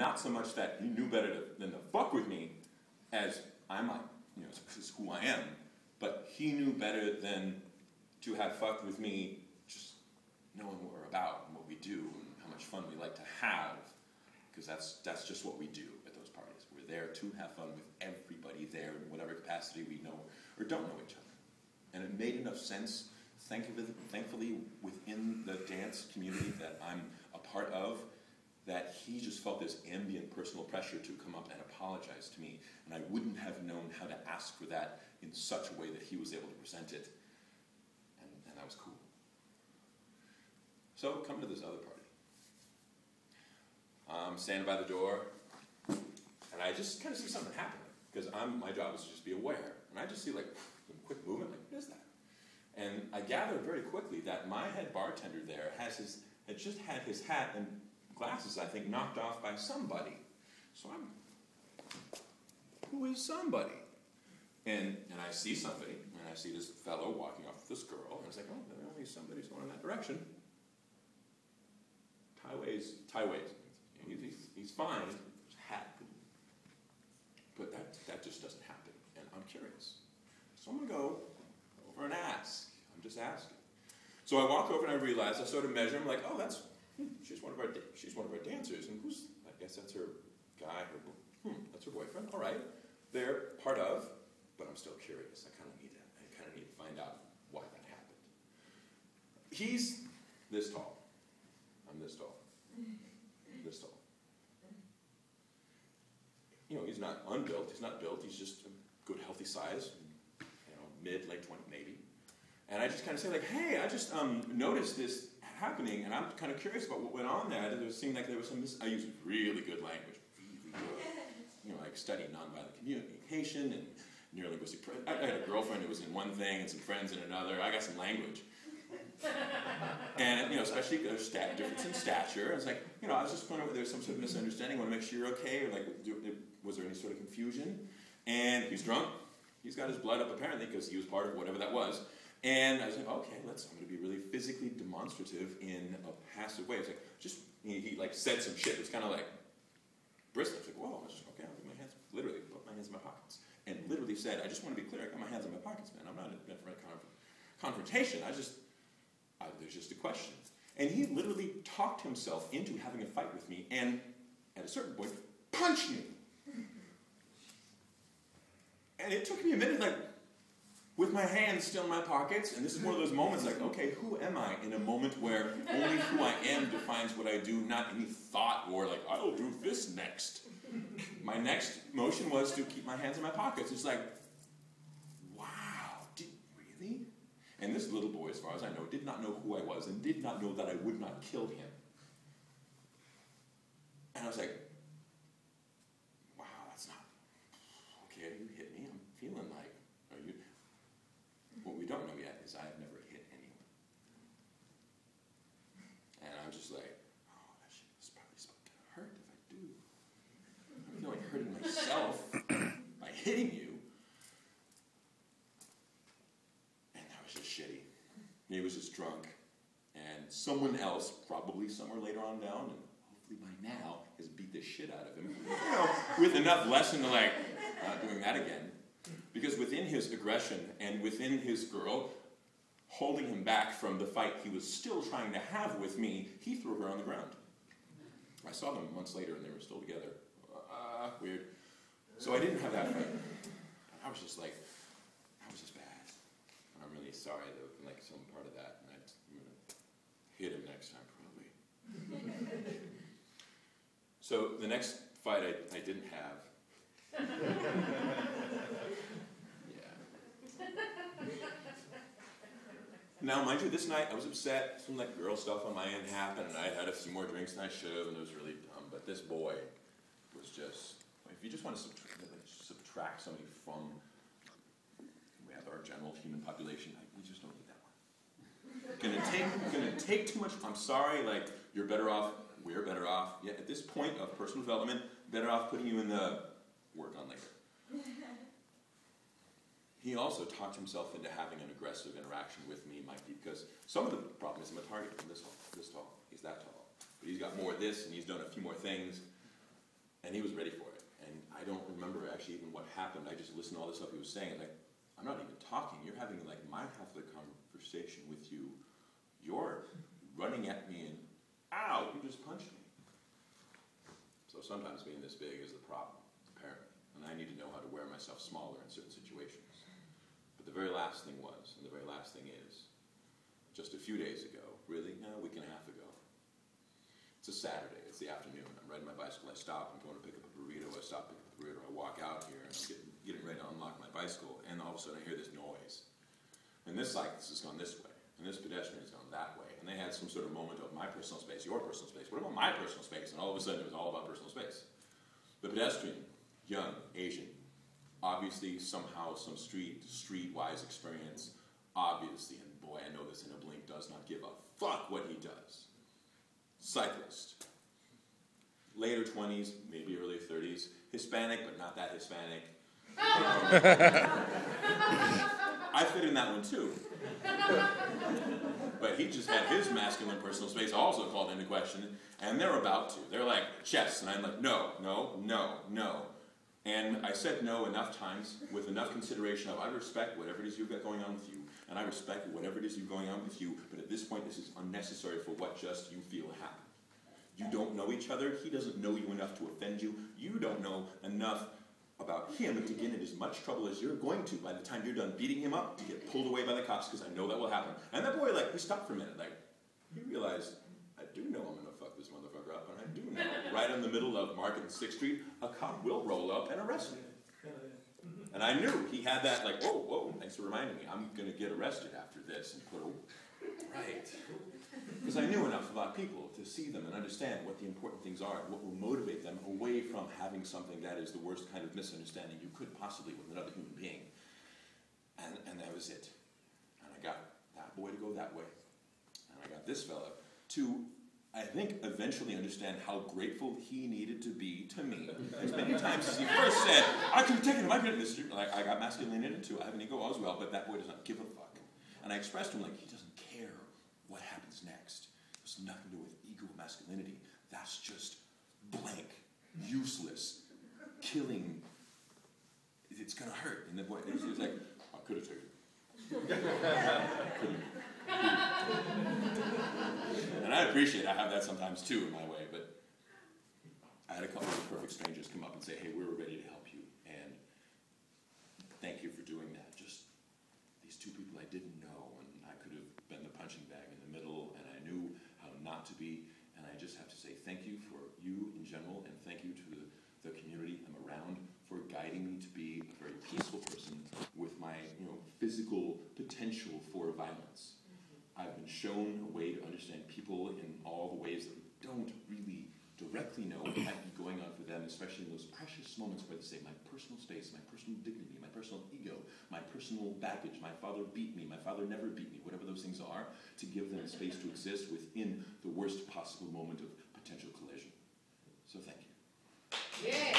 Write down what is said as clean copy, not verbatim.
not so much that he knew better than to fuck with me, as I might, this is who I am, but he knew better than to have fucked with me, just knowing what we're about and what we do and how much fun we like to have, because that's just what we do at those parties. We're there to have fun with everybody there in whatever capacity we know or don't know each other. And it made enough sense, thankfully, within the dance community that I'm a part of, that he just felt this ambient personal pressure to come up and apologize to me, and I wouldn't have known how to ask for that in such a way that he was able to present it, and that was cool. So, come to this other party. I'm standing by the door, and I just kind of see something happening, because my job is to just be aware, and I just see like some quick movement, like, what is that? And I gathered very quickly that my head bartender there had just had his hat and glasses, I think, knocked off by somebody. So who is somebody? And I see somebody, and I see this fellow walking off with this girl, and I was like, oh, maybe somebody's going in that direction. Ty Ways. He's fine, his hat. But that just doesn't happen, and I'm curious. So I'm going to go over and ask. I'm just asking. So I walk over and I realize, I sort of measure him, like, oh, she's one of our dancers, and I guess that's her guy, that's her boyfriend, all right. They're part of, but I'm still curious. I kind of need to find out why that happened. He's this tall. I'm this tall. This tall. He's not unbuilt, he's not built, he's just a good, healthy size, mid, late 20, maybe. And I just kind of say, like, hey, I just noticed this happening, and I'm kind of curious about what went on there. It seemed like there was I used really good language, really good. Like studying nonviolent communication and neurolinguistic. I had a girlfriend who was in one thing and some friends in another. I got some language. And, especially there's difference in stature. I was like, I was just wondering whether there's some sort of misunderstanding. I want to make sure you're okay. Or like, was there any sort of confusion? And he's drunk. He's got his blood up apparently because he was part of whatever that was. And I was like, okay, I'm going to be really physically demonstrative in a passive way. It's like, he like said some shit. It was kind of like bristling. I was like, whoa, I was just, okay, I'll put my hands, literally put my hands in my pockets. And literally said, I just want to be clear, I got my hands in my pockets, man. I'm not meant for a confrontation. There's just a question. And he literally talked himself into having a fight with me, and at a certain point, punched me. And it took me a minute, like, with my hands still in my pockets, and this is one of those moments like, okay, who am I in a moment where only who I am defines what I do, not any thought or like, I'll do this next. My next motion was to keep my hands in my pockets. It's like, wow, really? And this little boy, as far as I know, did not know who I was and did not know that I would not kill him. And I was like, wow, that's not, okay, you hit me. I'm feeling like, what we don't know yet is I've never hit anyone. And I'm just like, oh, that shit is probably going to hurt if I do. I feel like hurting myself by hitting you. And that was just shitty. He was just drunk. And someone else, probably somewhere later on down, and hopefully by now, has beat the shit out of him. With enough lesson to like, not doing that again. Because within his aggression and within his girl holding him back from the fight he was still trying to have with me, he threw her on the ground. I saw them months later and they were still together. Weird. So I didn't have that fight. I was just like, that was just bad. I'm really sorry there was like some part of that, and I'm going to hit him next time probably. So the next fight I didn't have. Now, mind you, this night I was upset. Some like girl stuff on my end happened, and I had a few more drinks than I should have, and it was really dumb. But this boy was just, if you just want to subtract somebody from, we have our general human population, we just don't need that one. Gonna take too much. I'm sorry, like, you're better off, we're better off. Yeah, at this point of personal development, better off putting you in the work on later. He also talked himself into having an aggressive interaction with me, might be because some of the problem is I'm a target from this tall. He's that tall. But he's got more of this, and he's done a few more things. And he was ready for it. And I don't remember actually even what happened. I just listened to all the stuff he was saying. Like, I'm not even talking. You're having like my half of the conversation with you. You're running at me and, ow, you just punched me. So sometimes being this big is the problem, apparently. And I need to know how to wear myself smaller in certain situations. But the very last thing was, and the very last thing is, just a few days ago, really, no, a week and a half ago. It's a Saturday, it's the afternoon. I'm riding my bicycle, I stop, I'm going to pick up a burrito, I stop, pick up the burrito, I walk out here, and I'm getting ready to unlock my bicycle, and all of a sudden I hear this noise. And this cyclist has gone this way, and this pedestrian has gone that way, and they had some sort of moment of my personal space, your personal space, what about my personal space? And all of a sudden it was all about personal space. The pedestrian, young, Asian, obviously somehow some streetwise experience, obviously, and boy, I know this in a blink, does not give a fuck what he does. Cyclist. Later 20s, maybe early 30s, Hispanic, but not that Hispanic. I fit in that one too. But he just had his masculine personal space also called into question, and they're about to. They're like, chess, and I'm like, no, no, no, no. And I said no enough times with enough consideration of I respect whatever it is you've got going on with you, and I respect whatever it is you've going on with you, but at this point this is unnecessary for what just you feel happened. You don't know each other, he doesn't know you enough to offend you, you don't know enough about him to get in as much trouble as you're going to by the time you're done beating him up to get pulled away by the cops, because I know that will happen. And that boy, like, he stopped for a minute, like, he realized, I do know I'm gonna fuck this motherfucker up, and I do know, right in the middle of Market and 6th Street, a cop will roll up and arrest me. And I knew he had that, like, whoa, whoa, thanks for reminding me, I'm gonna get arrested after this, and put a, right. Because I knew enough about people to see them and understand what the important things are and what will motivate them away from having something that is the worst kind of misunderstanding you could possibly with another human being. And that was it. And I got that boy to go that way. And I got this fella to, I think, eventually understand how grateful he needed to be to me. As many times as he first said, I could have taken him, I could have, like, I got masculine in it too. I have an ego as well, but that boy does not give a fuck. And I expressed to him, like, he doesn't care what happens next. There's nothing to do with ego or masculinity. That's just blank, useless, killing. It's gonna hurt. And the boy, he was like, I could have taken it. And I appreciate I have that sometimes too in my way, but I had a couple of perfect strangers come up and say, hey, we were ready to help you, and thank you for doing that. Just these two people I didn't know, and I could have been the punching bag in the middle, and I knew how not to be, and I just have to say thank you for you in general, and thank you to the community I'm around for guiding me to be a very peaceful person with my physical potential for violence. I've been shown a way to understand people in all the ways that we don't really directly know what might be going on for them, especially in those precious moments where they say, my personal space, my personal dignity, my personal ego, my personal baggage, my father beat me, my father never beat me, whatever those things are, to give them space to exist within the worst possible moment of potential collision. So thank you. Yeah.